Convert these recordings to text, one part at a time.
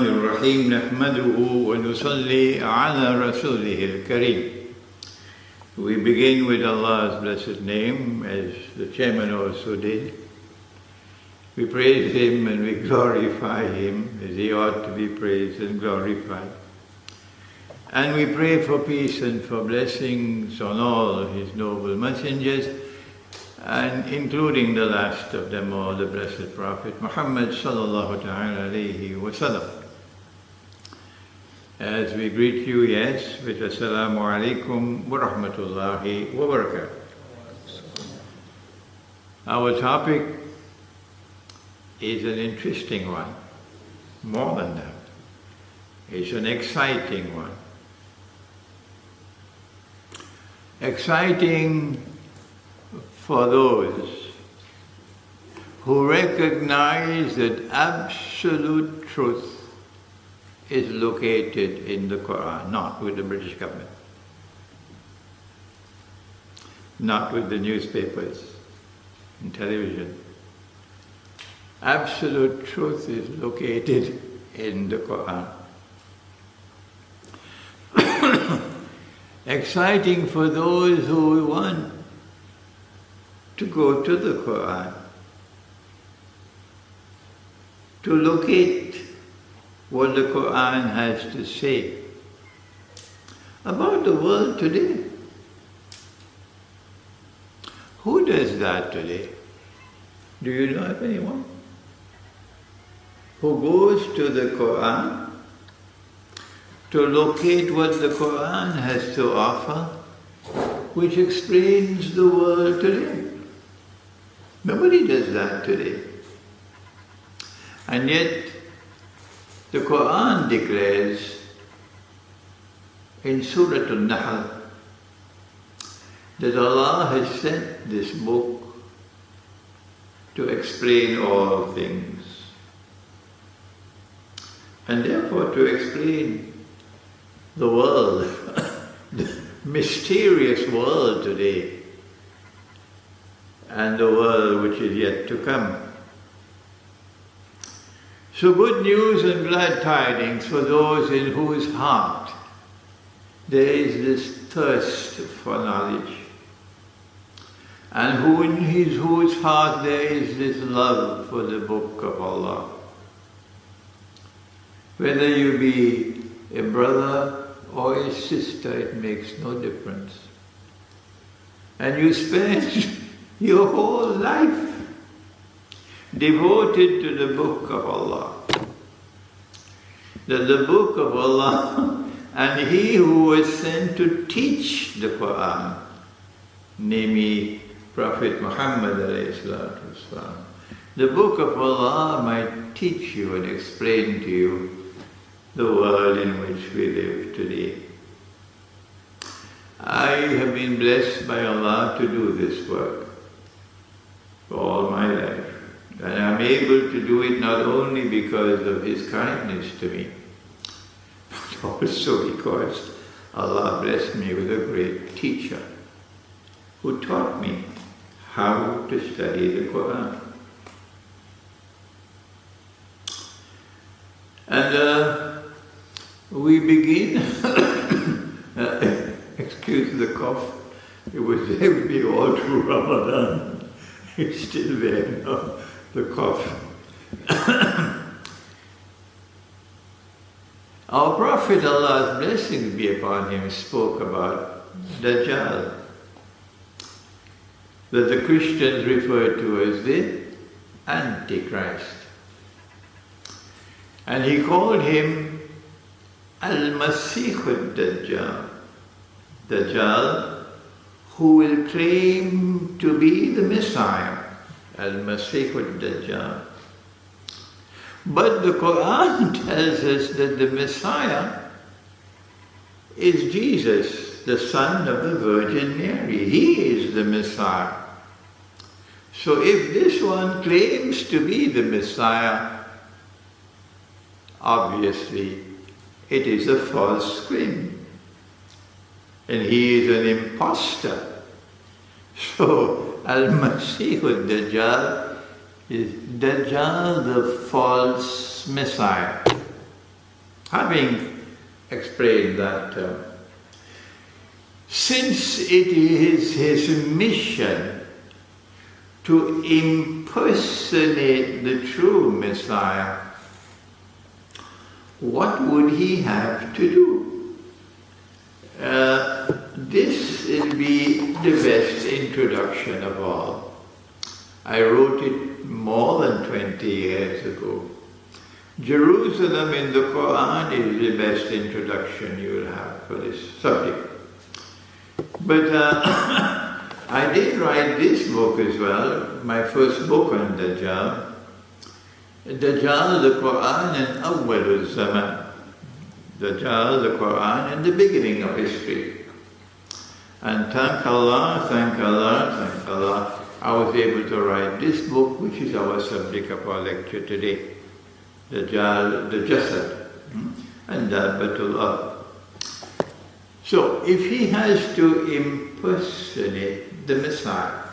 الرحيم نحمده ونصلي على رسوله الكريم. We begin with Allah's blessed name, as the chairman also did. We praise Him and we glorify Him as He ought to be praised and glorified. And we pray for peace and for blessings on all His noble messengers, and including the last of them all, the blessed Prophet Muhammad sallallahu ta'ala alayhi wa sallam. As we greet you, yes, with Assalamu alaikum wa rahmatullahi wa barakatuh. Our topic is an interesting one. More than that, it's an exciting one. Exciting for those who recognize that absolute truth is located in the Quran, not with the British government, not with the newspapers and television. Absolute truth is located in the Quran. Exciting for those who want to go to the Quran, to locate what the Quran has to say about the world today. Who does that today? Do you know of anyone who goes to the Quran to locate what the Quran has to offer, which explains the world today? Nobody does that today. And yet, the Quran declares in Surah Al-Nahl that Allah has sent this book to explain all things. And therefore to explain the world, the mysterious world today, and the world which is yet to come. So good news and glad tidings for those in whose heart there is this thirst for knowledge, and in whose heart there is this love for the Book of Allah. Whether you be a brother or a sister, it makes no difference. And you spend your whole life devoted to the Book of Allah. That the Book of Allah and He who was sent to teach the Quran, namely Prophet Muhammad alayhi salatu wasalam, the Book of Allah might teach you and explain to you the world in which we live today. I have been blessed by Allah to do this work for all my life. And I'm able to do it not only because of His kindness to me, but also because Allah blessed me with a great teacher who taught me how to study the Quran. And we begin, excuse the cough, it was there with me all through Ramadan. It's still there now, the cough. Our Prophet, Allah's blessings be upon him, spoke about Dajjal, that the Christians refer to as the Antichrist. And he called him Al-Masih al-Dajjal, Dajjal, who will claim to be the Messiah, Al-Masih al-Dajjal. But the Quran tells us that the Messiah is Jesus, the son of the Virgin Mary. He is the Messiah. So if this one claims to be the Messiah, obviously it is a false claim. And he is an impostor. So Al-Masih al-Dajjal is Dajjal, the false Messiah. Having explained that, since it is his mission to impersonate the true Messiah, what would he have to do? This will be the best introduction of all. I wrote it more than 20 years ago. Jerusalem in the Quran is the best introduction you will have for this subject. But I did write this book as well, my first book on Dajjal. Dajjal, the Quran, and Awwal Zaman. Dajjal, the Quran, and the beginning of history. And thank Allah, thank Allah, thank Allah, I was able to write this book, which is our subject of our lecture today. Dajjal, the Jasad, and Dabbatul Ard. So, if he has to impersonate the Messiah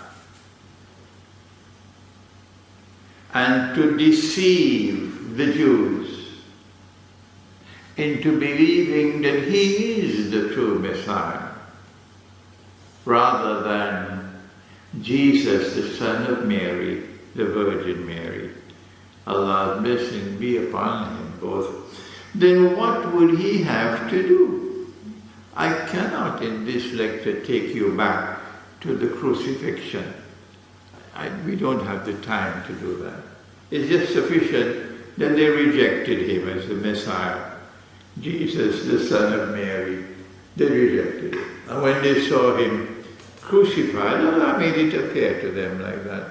and to deceive the Jews into believing that he is the true Messiah, rather than Jesus, the son of Mary, the Virgin Mary, Allah's blessing be upon him both, then what would he have to do? I cannot in this lecture take you back to the crucifixion. We don't have the time to do that. It's just sufficient that they rejected him as the Messiah. Jesus, the son of Mary, they rejected him. And when they saw him crucified, Allah made it appear to them like that.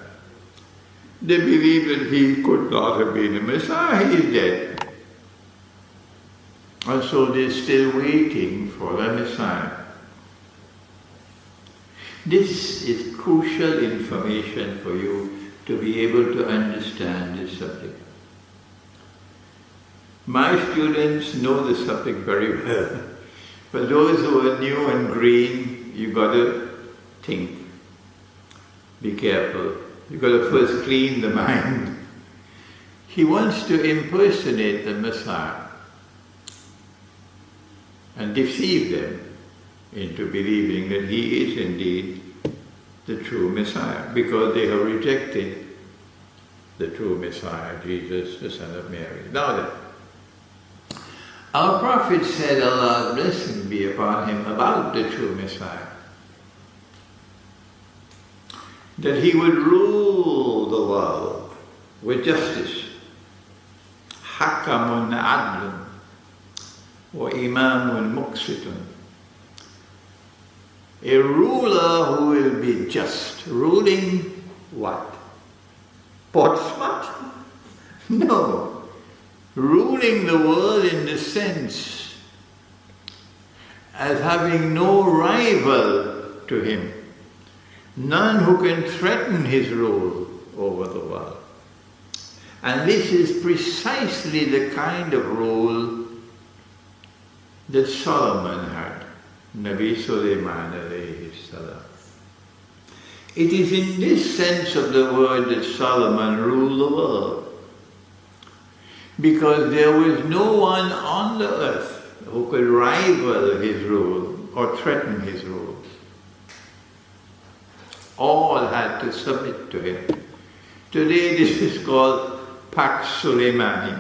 They believed that he could not have been a Messiah, he is dead. And so they're still waiting for the Messiah. This is crucial information for you to be able to understand this subject. My students know the subject very well. For those who are new and green, you've got to think. Be careful. You've got to first clean the mind. He wants to impersonate the Messiah and deceive them into believing that he is indeed the true Messiah, because they have rejected the true Messiah, Jesus, the son of Mary. Now then, our Prophet said, Allah's blessing be upon him, about the true Messiah, that he would rule the world with justice. Hakamun adlun wa imamun muqsitun. A ruler who will be just. Ruling what? Portsmouth? No. Ruling the world in the sense as having no rival to him. None who can threaten his rule over the world. And this is precisely the kind of rule that Solomon had, Nabi Sulaiman alayhi salam. It is in this sense of the word that Solomon ruled the world, because there was no one on the earth who could rival his rule or threaten his rule. All had to submit to him. Today this is called Pax Suleimani.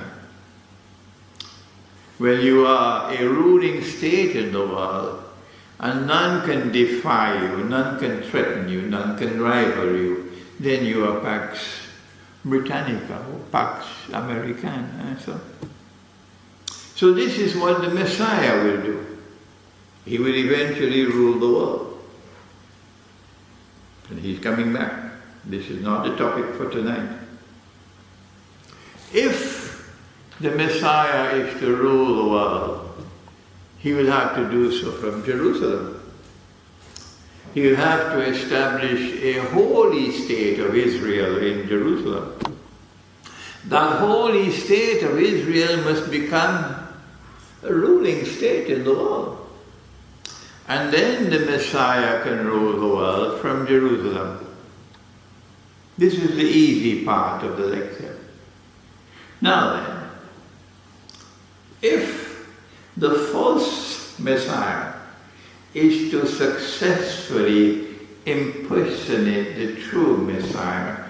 When you are a ruling state in the world, and none can defy you, none can threaten you, none can rival you, then you are Pax Britannica or Pax Americana. So this is what the Messiah will do. He will eventually rule the world. And he's coming back. This is not the topic for tonight. If the Messiah is to rule the world, he will have to do so from Jerusalem. He will have to establish a holy state of Israel in Jerusalem. That holy state of Israel must become a ruling state in the world. And then the Messiah can rule the world from Jerusalem. This is the easy part of the lecture. Now then, if The false Messiah is to successfully impersonate the true Messiah.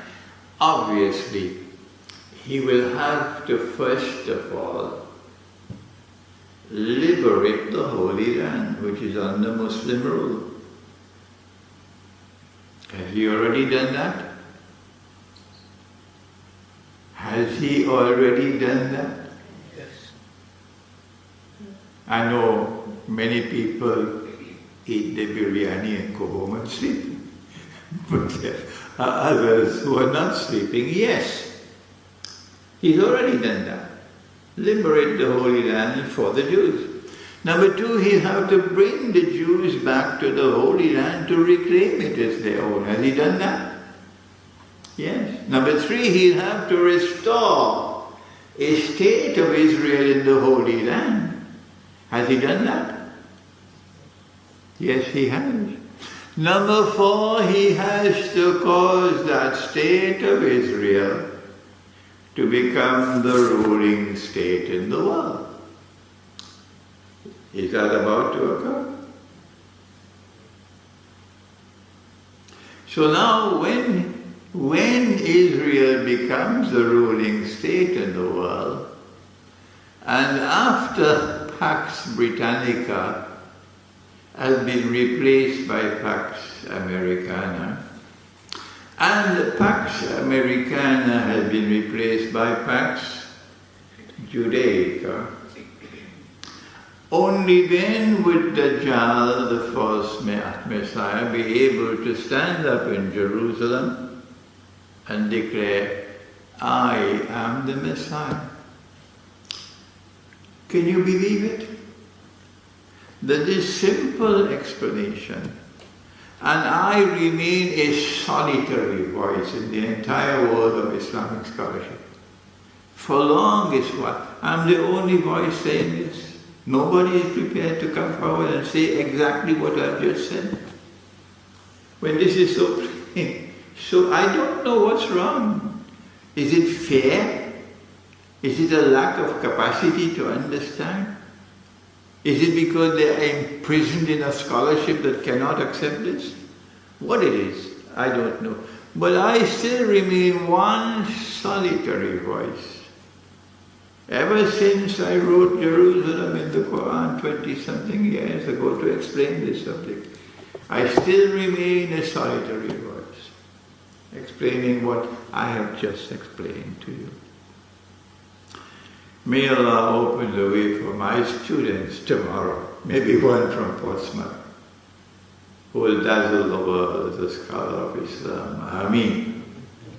Obviously, he will have to first of all liberate the Holy Land, which is under Muslim rule. Has he already done that? Has he already done that? Yes. I know many people eat the biryani and go home and sleep. But there are others who are not sleeping. Yes, he's already done that. Liberate the Holy Land for the Jews. Number two, he'll have to bring the Jews back to the Holy Land to reclaim it as their own. Has he done that? Yes. Number three, he'll have to restore a state of Israel in the Holy Land. Has he done that? Yes, he has. Number four, he has to cause that state of Israel to become the ruling state in the world. Is that about to occur? So now when Israel becomes the ruling state in the world, and after Pax Britannica has been replaced by Pax Americana, and Pax Americana has been replaced by Pax Judaica, only then would Dajjal, the false Messiah, be able to stand up in Jerusalem and declare, I am the Messiah. Can you believe it? That this simple explanation, and I remain a solitary voice in the entire world of Islamic scholarship. For longest while, I'm the only voice saying this. Nobody is prepared to come forward and say exactly what I've just said. When this is so plain. So I don't know what's wrong. Is it fear? Is it a lack of capacity to understand? Is it because they are imprisoned in a scholarship that cannot accept this? What it is, I don't know. But I still remain one solitary voice. Ever since I wrote Jerusalem in the Quran 20-something years ago to explain this subject, I still remain a solitary voice, explaining what I have just explained to you. May Allah open the way for my students tomorrow, maybe one from Portsmouth, who will dazzle the world as a scholar of Islam. Ameen.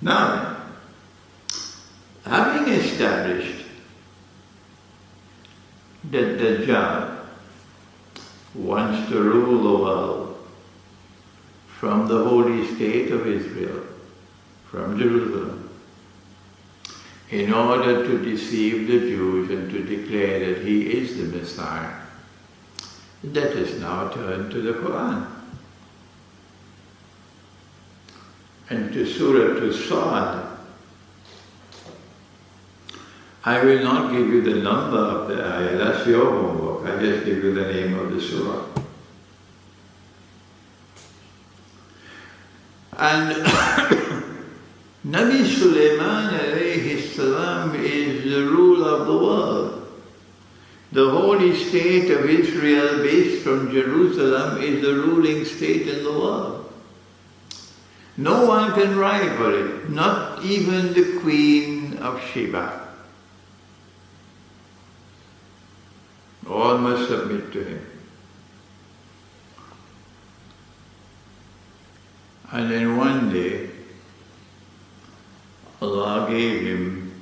Now, having established that Dajjal wants to rule the world from the holy state of Israel, from Jerusalem, in order to deceive the Jews and to declare that he is the Messiah. Let us now turn to the Quran and to Surah to Sa'ad. I will not give you the number of the ayah, that's your homework. I just give you the name of the surah. And Nabi Sulaiman alayhi salam is the ruler of the world. The holy state of Israel based from Jerusalem is the ruling state in the world. No one can rival it, not even the Queen of Sheba. All must submit to him. And then one day, Allah gave him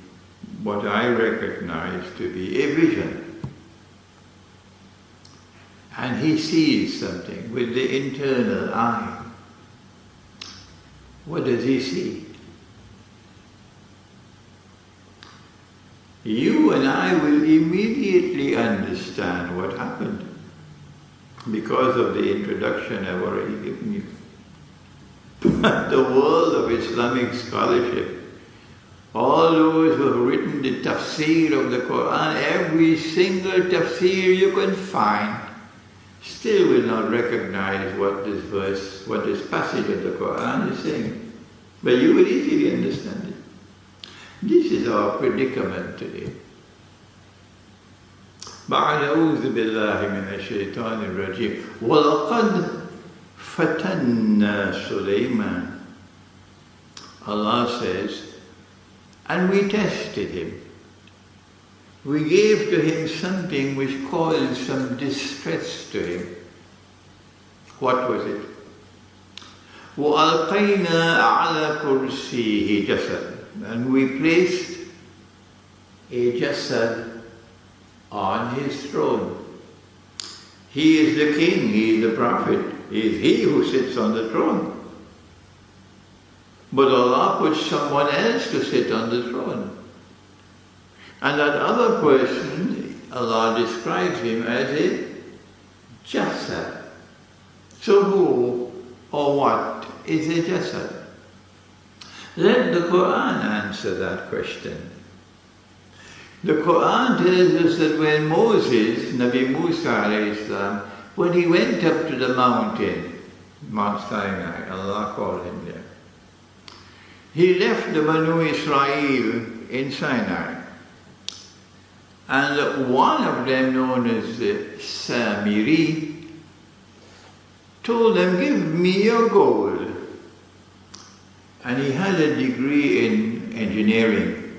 what I recognize to be a vision. And he sees something with the internal eye. What does he see? You and I will immediately understand what happened because of the introduction I've already given you. But the world of Islamic scholarship All those who have written the tafsir of the Quran, every single tafsir you can find, still will not recognize what this verse, what this passage of the Quran is saying. But you will easily understand it. This is our predicament today. بعد أعوذ بالله من الشيطان الرجيم وَلَقَدْ فَتَنَّا سُلَيْمَانَ. Allah says, and we tested him. We gave to him something which caused some distress to him. What was it? وَأَلْقَيْنَا عَلَى كُرْسِيهِ جَسَدًا. And we placed a jasad on his throne. He is the king, he is the prophet, he is he who sits on the throne. But Allah puts someone else to sit on the throne. And that other person, Allah describes him as a Jasad. So who or what is a Jasad? Let the Quran answer that question. The Quran tells us that when Moses, Nabi Musa alayhi salam, when he went up to the mountain, Mount Sinai, Allah called him there, he left the Banu Israel in Sinai. And one of them, known as Samiri, told them, give me your gold. And he had a degree in engineering,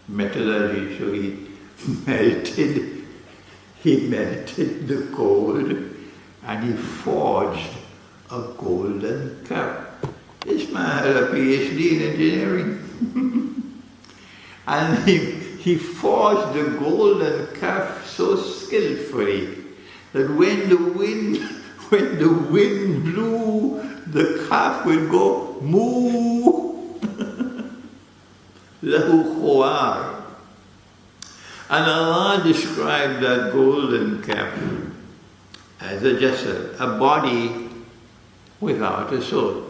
metallurgy, so he melted the gold and he forged a golden cup. This man had a PhD in engineering. And he forged the golden cup so skillfully that when the wind blew, the cup would go moo. Lahu khuwar. And Allah described that golden cap as a jasad, a body without a soul.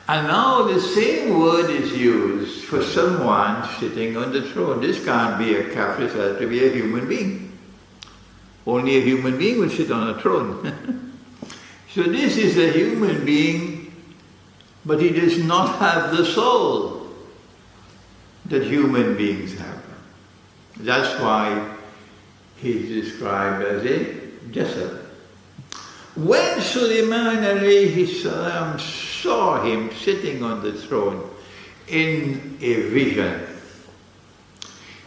And now the same word is used for someone sitting on the throne. This can't be a kafir, it has to be a human being. Only a human being will sit on a throne. So this is a human being, but he does not have the soul that human beings have. That's why he's described as a Jasad. When Sulaiman alayhi salam saw him sitting on the throne in a vision,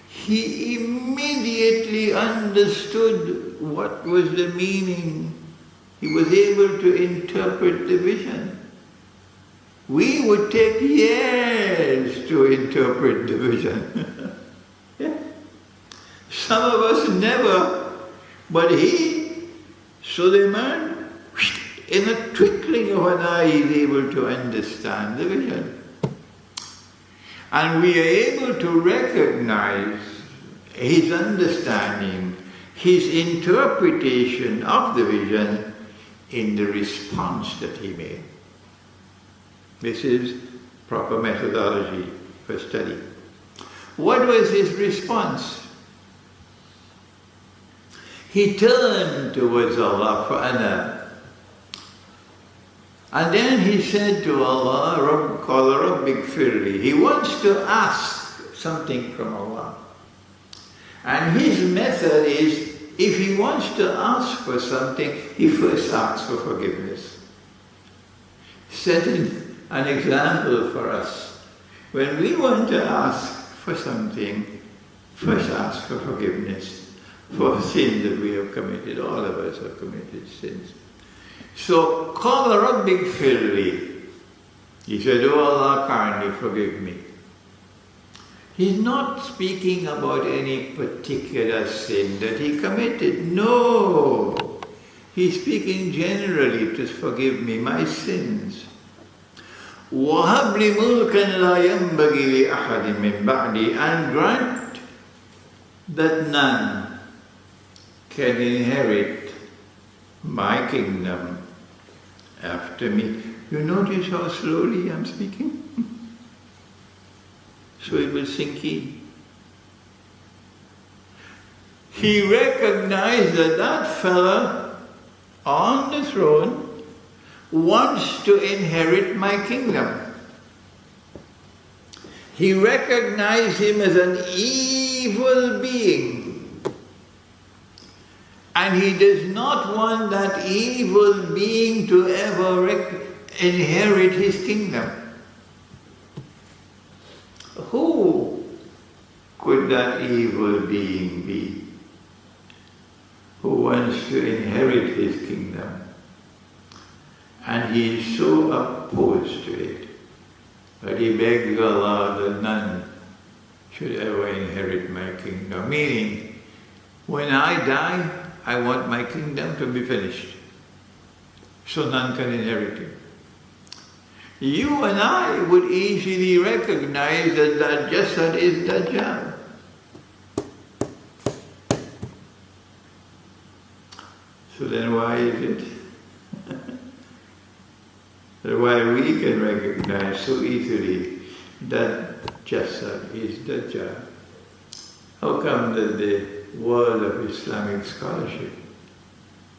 he immediately understood what was the meaning. He was able to interpret the vision. We would take years to interpret the vision. Yeah. Some of us never, but Sulaiman, in a twinkling of an eye, is able to understand the vision. And we are able to recognize his understanding, his interpretation of the vision in the response that he made. This is proper methodology for study. What was his response? He turned towards Allah for ana. And then he said to Allah, Rabbik firli. He wants to ask something from Allah. And his method is, if he wants to ask for something, he first asks for forgiveness. Setting an example for us. When we want to ask for something, first ask for forgiveness for sin that we have committed. All of us have committed sins. So, Qala Rabbik firli. He said, oh Allah, kindly forgive me. He's not speaking about any particular sin that he committed. No. He's speaking generally to forgive me my sins. وَهَبْ لِي مُلْكًا لَا يَنْبَغِي لِأَحَدٍ مِّن بَعْدِي. And grant that none can inherit my kingdom after me. You notice how slowly I'm speaking? so it will sink in. He recognized that that fella on the throne wants to inherit my kingdom. He recognized him as an evil being. And he does not want that evil being to ever inherit his kingdom. Who could that evil being be who wants to inherit his kingdom? And he is so opposed to it that he begs Allah that none should ever inherit my kingdom. Meaning, when I die, I want my kingdom to be finished, so none can inherit it. You and I would easily recognize that Jasad is Dajjal. So then why is it that why we can recognize so easily that Jasad is Dajjal? How come that the world of Islamic scholarship,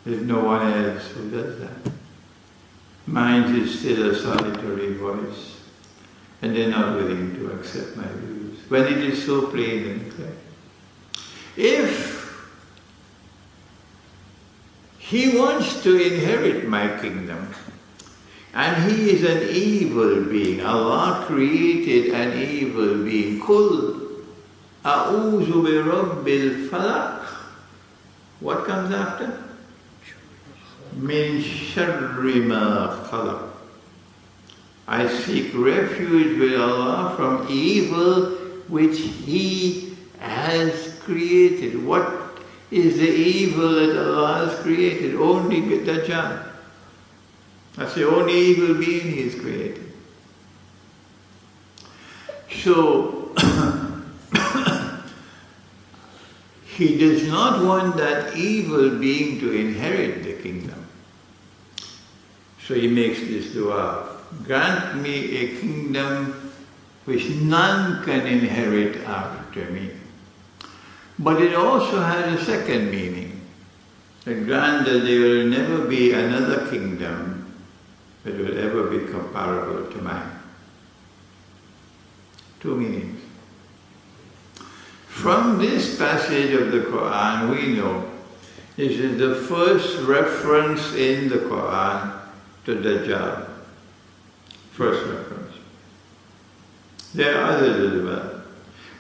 there's no one else who does that? Mine is still a solitary voice, and they're not willing to accept my views, when it is so plain and clear. If he wants to inherit my kingdom, and he is an evil being, Allah created an evil being, Kul a'udhu bi rabbil falaq. What comes after? Min sharri ma khalaq. I seek refuge with Allah from evil which He has created. What is the evil that Allah has created? Only Dajjal. That's the only evil being He has created. So, He does not want that evil being to inherit the kingdom. So he makes this dua, grant me a kingdom which none can inherit after me. But it also has a second meaning, that grant that there will never be another kingdom that will ever be comparable to mine. Two meanings. From this passage of the Quran we know this is the first reference in the Quran to Dajjal. First reference. There are others as well,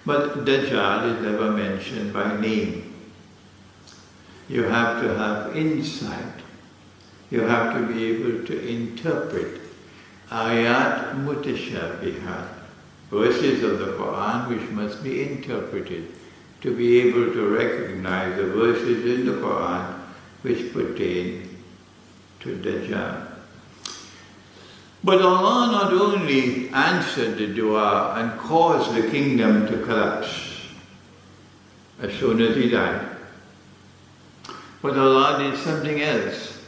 but Dajjal is never mentioned by name. You have to have insight. You have to be able to interpret ayat mutashabihat, verses of the Quran which must be interpreted to be able to recognize the verses in the Quran which pertain to Dajjal. But Allah not only answered the dua and caused the kingdom to collapse as soon as he died, but Allah did something else.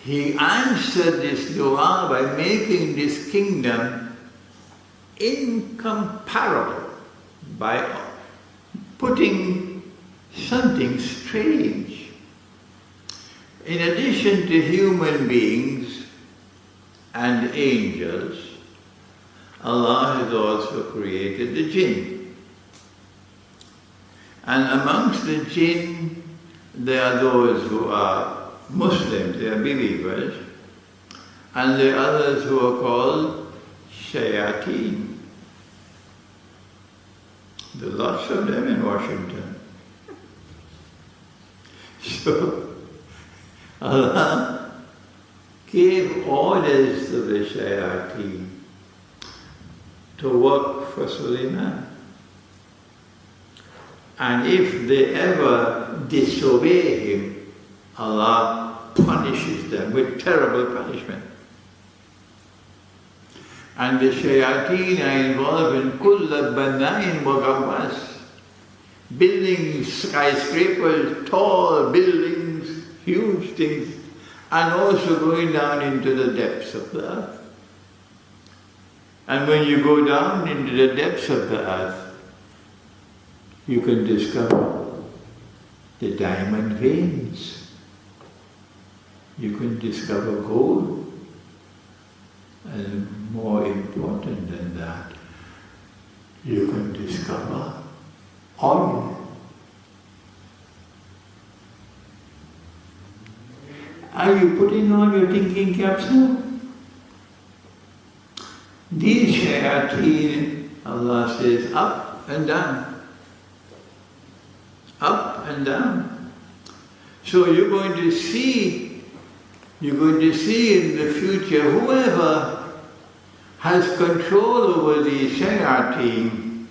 He answered this dua by making this kingdom incomparable, by putting something strange. In addition to human beings and angels, Allah has also created the jinn. And amongst the jinn, there are those who are Muslims, they are believers, and there are others who are called shayateen. There are lots of them in Washington. So, Allah gave orders to the shayateen to work for Sulaiman. And if they ever disobey him, Allah punishes them with terrible punishment. And the shayateen are involved in kulla banayin wa ghawwas, building skyscrapers, tall buildings, huge things, and also going down into the depths of the earth. And when you go down into the depths of the earth, you can discover the diamond veins. You can discover gold. And more important than that, you can discover oil. Are you putting on your thinking caps now? These shayateen, Allah says, up and down. Up and down. So you're going to see in the future whoever has control over these shayateen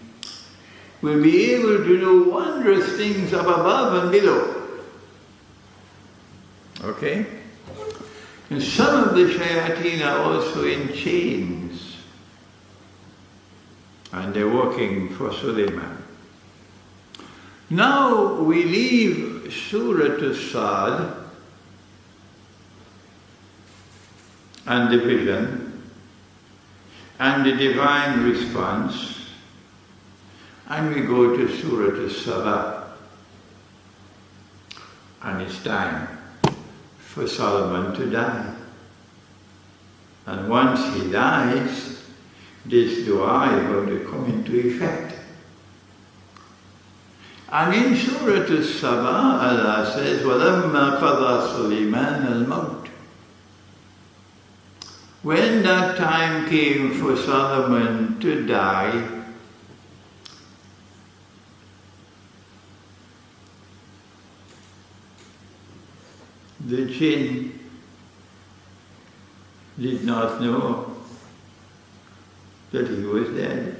will be able to do wondrous things up above and below. Okay? And some of the shayateen are also in chains. And they're working for Sulaiman. Now we leave Surah Jasad and the vision and the divine response, and we go to Surah Sabah. And it's time for Solomon to die. And once he dies, this dua is going to come into effect. And in Surah Sabah, Allah says, وَلَمَّا قَضَى سُلَيْمَانَ الْمَوْتِ. When that time came for Solomon to die, the jinn did not know that he was dead.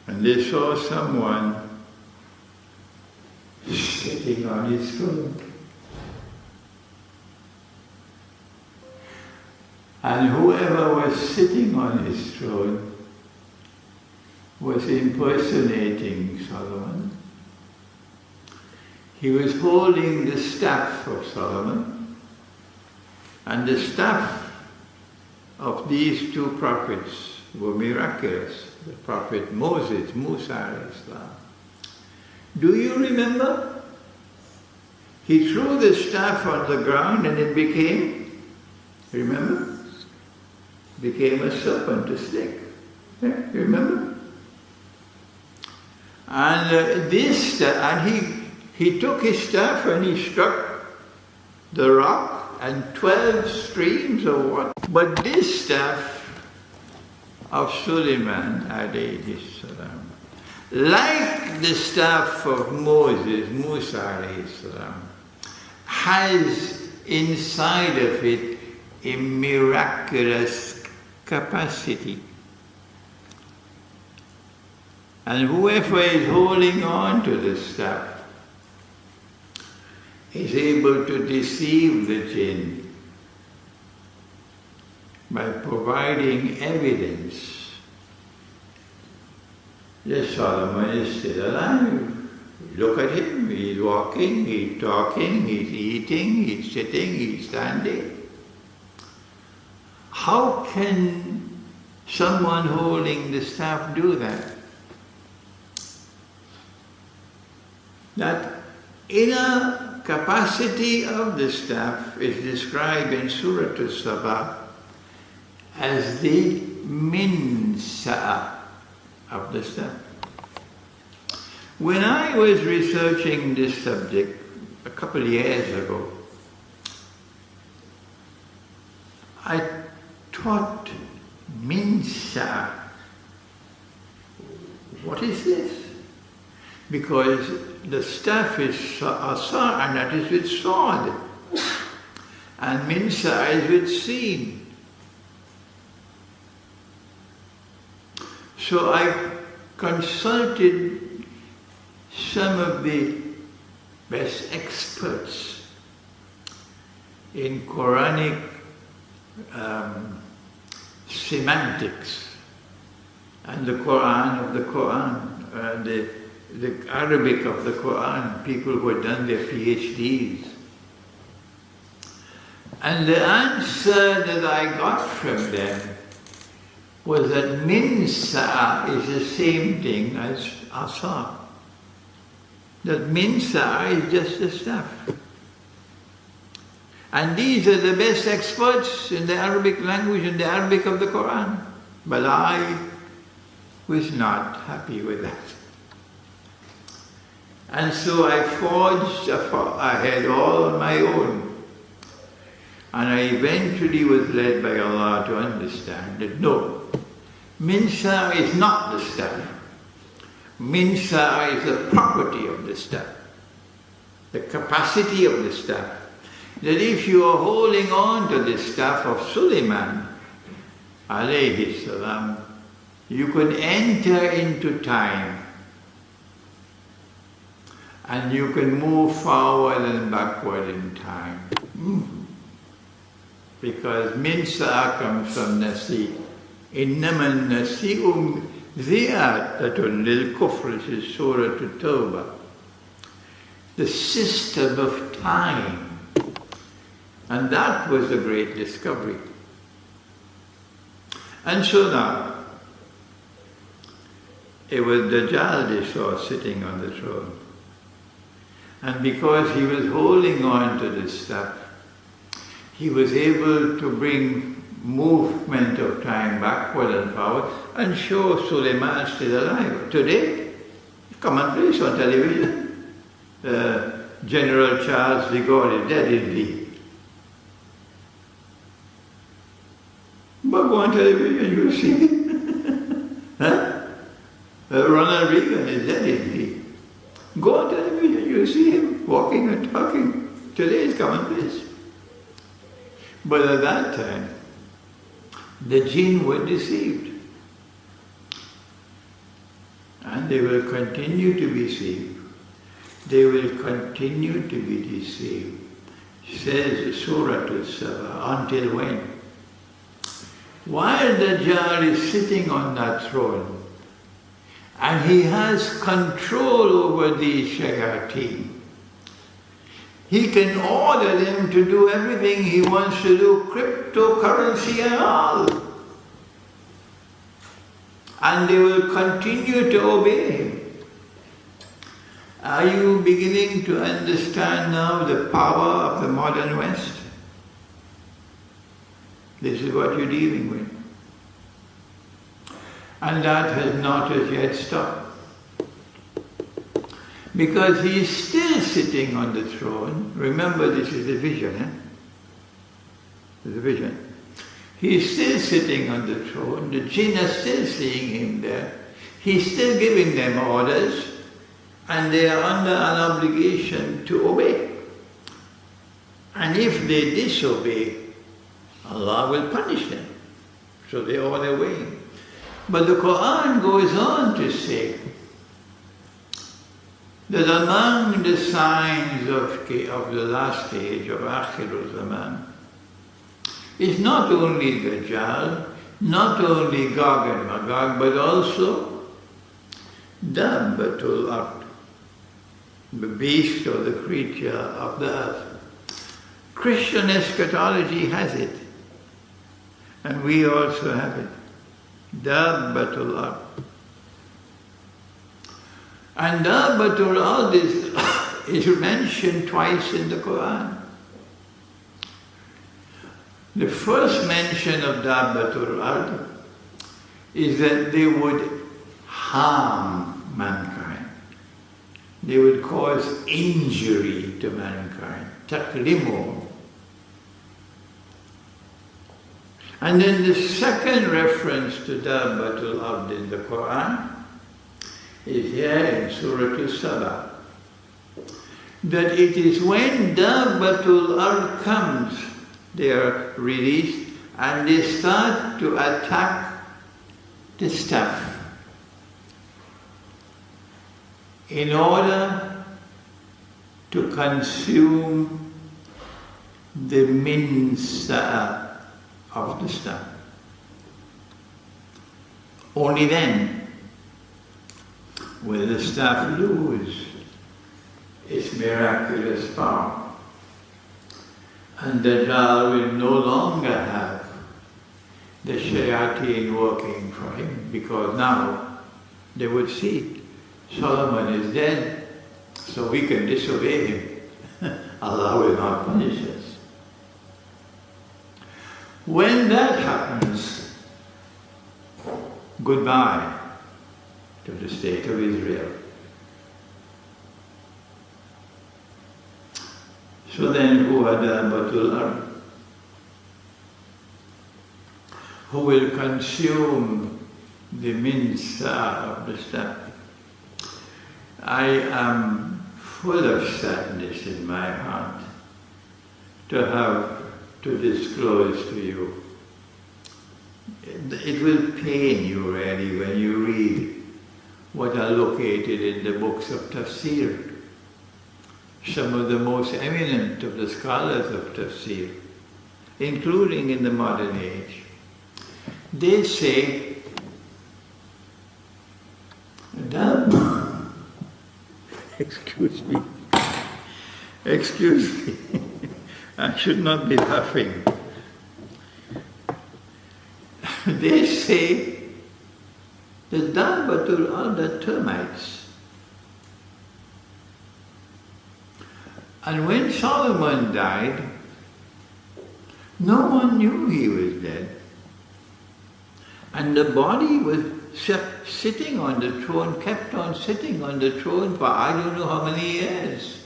And they saw someone sitting on his throne. And whoever was sitting on his throne was impersonating Solomon. He was holding the staff of Solomon, and the staff of these two prophets were miraculous. The prophet Moses, Musa alayhi salam. Do you remember? He threw the staff on the ground and it became, remember? Became a serpent, a snake. Yeah, you remember? And he took his staff and he struck the rock, and 12 streams of water. But this staff of Sulaiman alayhi salam, like the staff of Moses, Musa alayhi salam, has inside of it a miraculous capacity. And whoever is holding on to the staff is able to deceive the jinn by providing evidence that Solomon is still alive. Look at him, he's walking, he's talking, he's eating, he's sitting, he's standing. How can someone holding the staff do that? That inner capacity of the staff is described in Surah Sabah as the minsa of the staff. When I was researching this subject a couple of years ago, I thought, minsa, what is this? Because the staff is asa, and that is with sword, and minsa is with seed. So I consulted some of the best experts in Quranic semantics and the Quran of the Quran, the Arabic of the Quran, people who had done their PhDs And the answer that I got from them was that min sa'a is the same thing as asa. That min sa'a is just the staff. And these are the best experts in the Arabic language, in the Arabic of the Quran. But I was not happy with that. And so I forged ahead all on my own. And I eventually was led by Allah to understand that no, min sa'a is not the staff. Min sa'a is the property of the staff, the capacity of the staff. That if you are holding on to the staff of Sulaiman, alayhi salam, you could enter into time and you can move forward and backward in time. Because min sa'a comes from nasi. Innama nasi'u ziyadatun lil kufr, this is Surah At-Tawbah. The system of time. And that was a great discovery. And so now, it was Dajjal they saw sitting on the throne. And because he was holding on to this stuff, he was able to bring movement of time backward and forward and show Sulaiman still alive. Today, commonplace on television, General Charles de Gaulle is dead indeed. But go on television, you see. Huh? Ronald Reagan is dead indeed. Go on television, you see him walking and talking. Today is commonplace. But at that time, the jinn were deceived. And they will continue to be deceived. They will continue to be deceived. Says Surah Al-Saba, until when? While Dajjal is sitting on that throne, and he has control over these shayateen, he can order them to do everything he wants to do, cryptocurrency and all. And they will continue to obey him. Are you beginning to understand now the power of the modern West? This is what you're dealing with. And that has not as yet stopped. Because he is still sitting on the throne. Remember, this is a vision, It's a vision. He is still sitting on the throne. The jinn are still seeing him there. He's still giving them orders. And they are under an obligation to obey. And if they disobey, Allah will punish them. So they are on their way. But the Quran goes on to say that among the signs of the last stage of Akhirul Zaman is not only Dajjal, not only Gog and Magog, but also Dabbatul Ard, the beast or the creature of the earth. Christian eschatology has it, and we also have it. Dabbatul Ard. And Dabbatul Ard is mentioned twice in the Quran. The first mention of Dabbatul Ard is that they would harm mankind. They would cause injury to mankind. Taklimu. And then the second reference to Dabbatul Ard in the Quran is here in Surah Al-Saba. That it is when Dabbatul Ard comes, they are released and they start to attack the staff in order to consume the min sa'a of the staff. Only then will the staff lose its miraculous power. And Dajjal will no longer have the shayateen working for him, because now they would see Solomon is dead, so we can disobey him. Allah will not punish us. When that happens, goodbye to the state of Israel. So then, who are Dabbatul Ard? Who will consume the minsa of the steppe? I am full of sadness in my heart to have to disclose to you. It will pain you really when you read what are located in the books of tafsir. Some of the most eminent of the scholars of tafsir, including in the modern age, they say excuse me, I should not be laughing. They say the Dabbatul Ard are termites. And when Solomon died, no one knew he was dead. And the body was sitting on the throne, kept on sitting on the throne for I don't know how many years.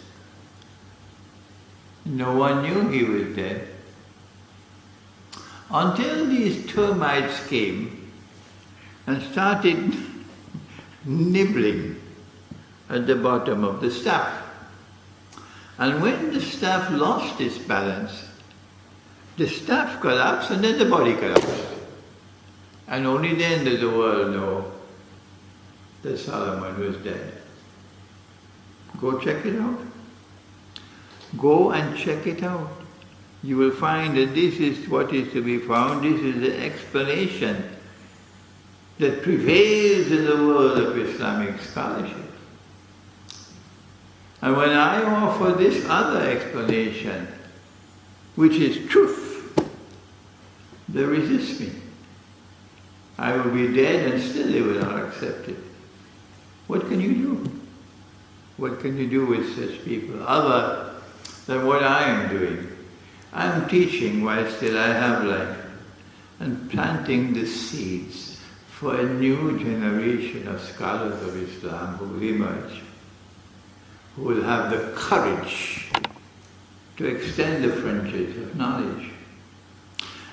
No one knew he was dead. Until these termites came and started nibbling at the bottom of the staff. And when the staff lost its balance, the staff collapsed and then the body collapsed. And only then did the world know that Solomon was dead. Go check it out. Go and check it out. You will find that this is what is to be found. This is the explanation that prevails in the world of Islamic scholarship. And when I offer this other explanation, which is truth, they resist me. I will be dead and still they will not accept it. What can you do? What can you do with such people other than what I am doing? I am teaching while still I have life and planting the seeds for a new generation of scholars of Islam who will emerge, who will have the courage to extend the frontiers of knowledge.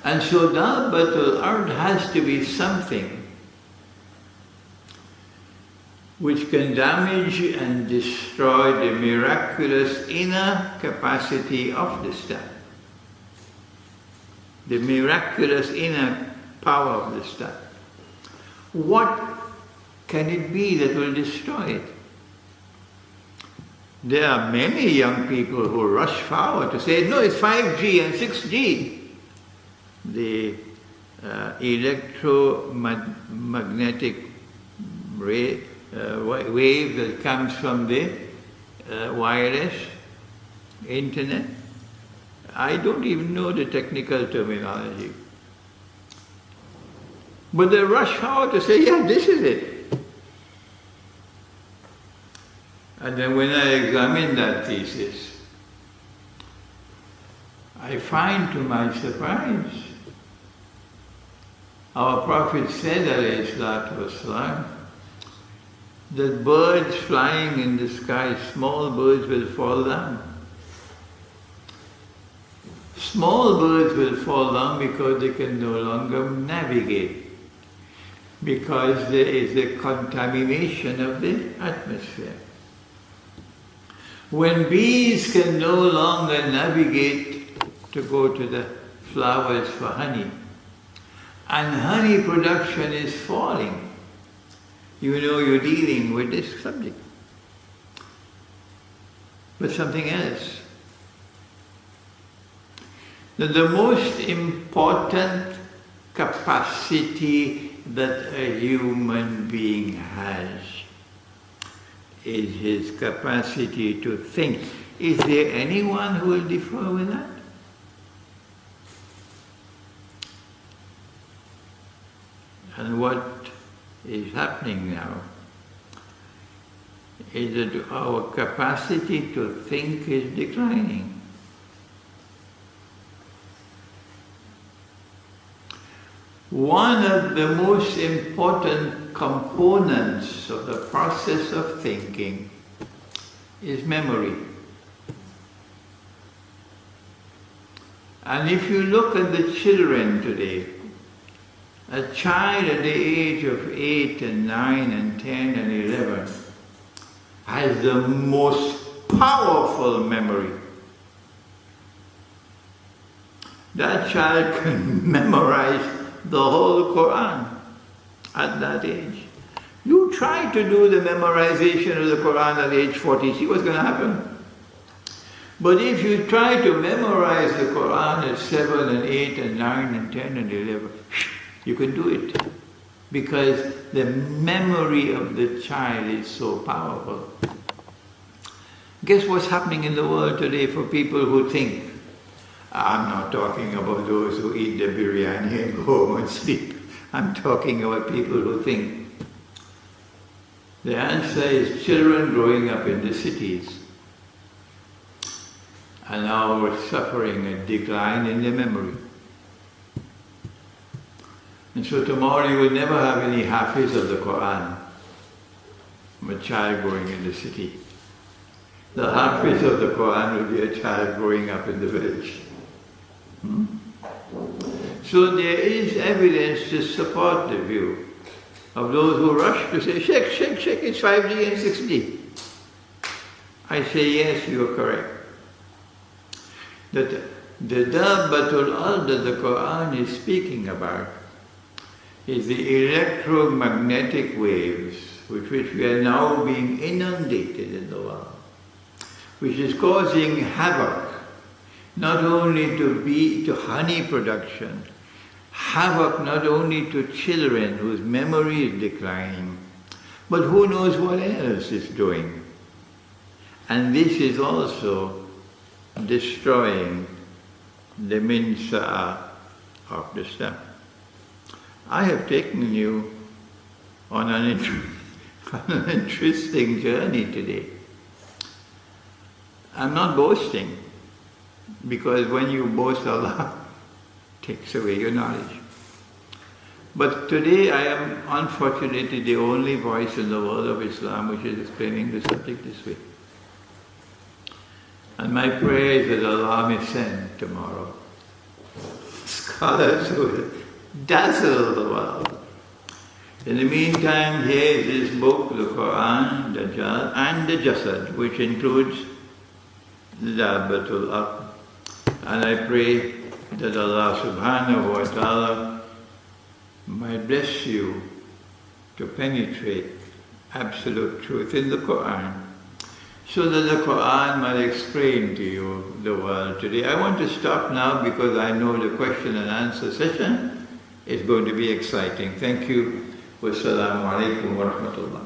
And so Dabbatul Ard has to be something which can damage and destroy the miraculous inner capacity of the staff. The miraculous inner power of the staff. What can it be that will destroy it? There are many young people who rush forward to say, no, it's 5G and 6G. The electromagnetic wave that comes from the wireless internet. I don't even know the technical terminology. But they rush forward to say, yeah, this is it. And then when I examine that thesis, I find to my surprise, our Prophet said, alayhi salatu wasalam, that birds flying in the sky, small birds will fall down. Small birds will fall down because they can no longer navigate, because there is a contamination of the atmosphere. When bees can no longer navigate to go to the flowers for honey, and honey production is falling, you know you're dealing with this subject. But something else. That the most important capacity that a human being has is his capacity to think. Is there anyone who will differ with that? And what is happening now is that our capacity to think is declining. One of the most important components of the process of thinking is memory. And if you look at the children today, a child at the age of 8 and 9 and 10 and 11 has the most powerful memory. That child can memorize the whole Quran at that age. You try to do the memorization of the Quran at age 40, see what's going to happen. But if you try to memorize the Quran at 7 and 8 and 9 and 10 and 11, you can do it. Because the memory of the child is so powerful. Guess what's happening in the world today for people who think? I'm not talking about those who eat the biryani and go home and sleep. I'm talking about people who think. The answer is children growing up in the cities and now we're suffering a decline in their memory. And so tomorrow you will never have any hafiz of the Quran, a child growing in the city. The hafiz of the Quran will be a child growing up in the village. So there is evidence to support the view of those who rush to say, Sheikh, it's 5G and 6G. I say, yes, you are correct. That the Dabbatul Ard that the Quran is speaking about is the electromagnetic waves with which we are now being inundated in the world, which is causing havoc, not only to honey production, havoc not only to children whose memory is declining, but who knows what else it's doing. And this is also destroying the minsa'a of the stem. I have taken you on an interesting journey today. I'm not boasting, because when you boast, Allah takes away your knowledge. But today I am unfortunately the only voice in the world of Islam which is explaining the subject this way. And my prayer is that Allah may send tomorrow scholars who will dazzle the world. In the meantime, here is this book, the Quran, Dajjal, and the Jasad, which includes the Dabbatul Ard. And I pray that Allah subhanahu wa ta'ala might bless you to penetrate absolute truth in the Quran, so that the Quran might explain to you the world today. I want to stop now because I know the question and answer session is going to be exciting. Thank you. Wassalamu alaikum wa rahmatullah.